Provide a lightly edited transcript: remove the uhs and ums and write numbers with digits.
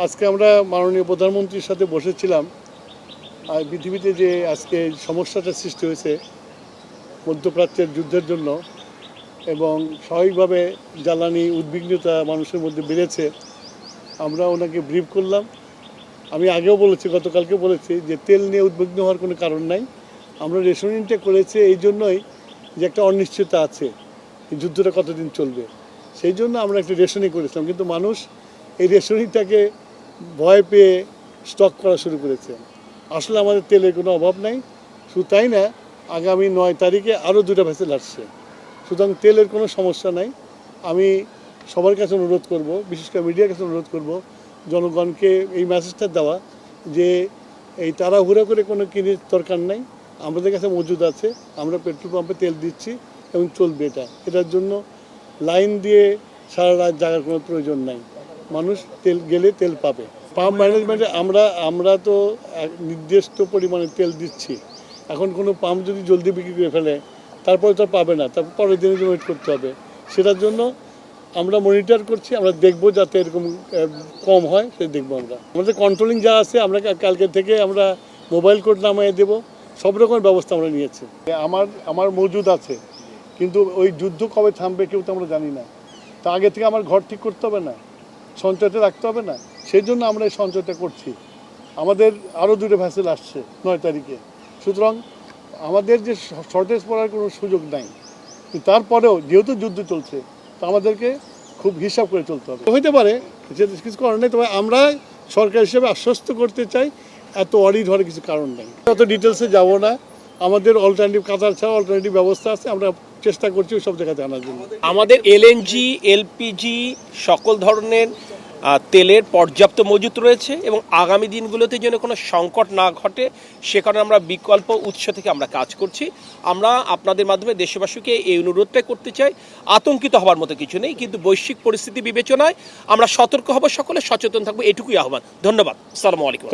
আজকে আমরা মাননীয় প্রধানমন্ত্রীর সাথে বসেছিলাম। আর পৃথিবীতে যে আজকে সমস্যাটা সৃষ্টি হয়েছে মধ্যপ্রাচ্যের যুদ্ধের জন্য এবং স্বাভাবিকভাবে জ্বালানি উদ্বিগ্নতা মানুষের মধ্যে বেড়েছে, আমরা ওনাকে ব্রিফ করলাম। আমি আগেও বলেছি, গতকালকে বলেছি যে তেল নিয়ে উদ্বিগ্ন হওয়ার কোনো কারণ নাই। আমরা রেশনিংটা করেছি এই জন্যই যে একটা অনিশ্চয়তা আছে, যুদ্ধটা কতদিন চলবে, সেই জন্য আমরা একটা রেশনিং করেছিলাম। কিন্তু মানুষ এই রেশনিংটাকে ভয় পেয়ে স্টক করা শুরু করেছে। আসলে আমাদের তেলের কোনো অভাব নাই। শুধু তাই না, আগামী 9 তারিখে আরও 2টা ভেসেল আসছে। সুতরাং তেলের কোনো সমস্যা নাই। আমি সবার কাছে অনুরোধ করব, বিশেষ করে মিডিয়ার কাছে অনুরোধ করব, জনগণকে এই মেসেজটা দেওয়া যে এই তাড়াহুড়ো করে কোনো কিনে দরকার নাই। আমাদের কাছে মজুদ আছে, আমরা পেট্রোল পাম্পে তেল দিচ্ছি এবং চলবে। এটার জন্য লাইন দিয়ে সারা রাত জাগার কোনো প্রয়োজন নাই। মানুষ তেল গেলে তেল পাবে। পাম্প ম্যানেজমেন্টে আমরা তো এক নির্দিষ্ট পরিমাণে তেল দিচ্ছি। এখন কোনো পাম্প যদি জলদি বিক্রি করে ফেলে তারপরে তো পাবে না, তারপর পরের দিনের জন্য ওয়েট করতে হবে। সেটার জন্য আমরা মনিটর করছি, আমরা দেখব যাতে এরকম কম হয়, সেটা দেখবো। আমাদের কন্ট্রোলিং যা আছে আমরা কালকে থেকে আমরা মোবাইল কোড নামিয়ে দেবো, সব রকমের ব্যবস্থা আমরা নিয়েছি। আমার মজুদ আছে, কিন্তু ওই যুদ্ধ কবে থামবে কেউ তো আমরা জানি না। তা আগে থেকে আমার ঘর ঠিক করতে হবে না, সঞ্চয়তে রাখতে হবে না? সেই জন্য আমরা এই সঞ্চয়টা করছি। আমাদের আরও 2টা ভেসেল আসছে 9 তারিখে। সুতরাং আমাদের যে শর্টেজ পড়ার কোনো সুযোগ নাই। তারপরেও যেহেতু যুদ্ধ চলছে, তা আমাদেরকে খুব হিসাব করে চলতে হবে। হইতে পারে যে কিছু করার নেই, তবে আমরা সরকার হিসেবে আশ্বস্ত করতে চাই এত অডিট হওয়ার কিছু কারণ নেই। অত ডিটেলসে যাব না। আমাদের অল্টারনেটিভ, কাতার ছাড়া অল্টারনেটিভ ব্যবস্থা আছে, আমরা চেষ্টা করছি সব জায়গাতে আনার জন্য। আমাদের এলএনজি, এলপিজি সকল ধরনের তেলের পর্যাপ্ত মজুত রয়েছে এবং আগামী দিনগুলোতে যেন কোনো সংকট না ঘটে সে কারণে আমরা বিকল্প উৎস থেকে আমরা কাজ করছি। আমরা আপনাদের মাধ্যমে দেশবাসীকে এই অনুরোধটাই করতে চাই, আতঙ্কিত হওয়ার মতো কিছু নেই, কিন্তু বৈশ্বিক পরিস্থিতি বিবেচনায় আমরা সতর্ক হব, সকলে সচেতন থাকবো, এটুকুই আহ্বান। ধন্যবাদ। আসসালামু আলাইকুম।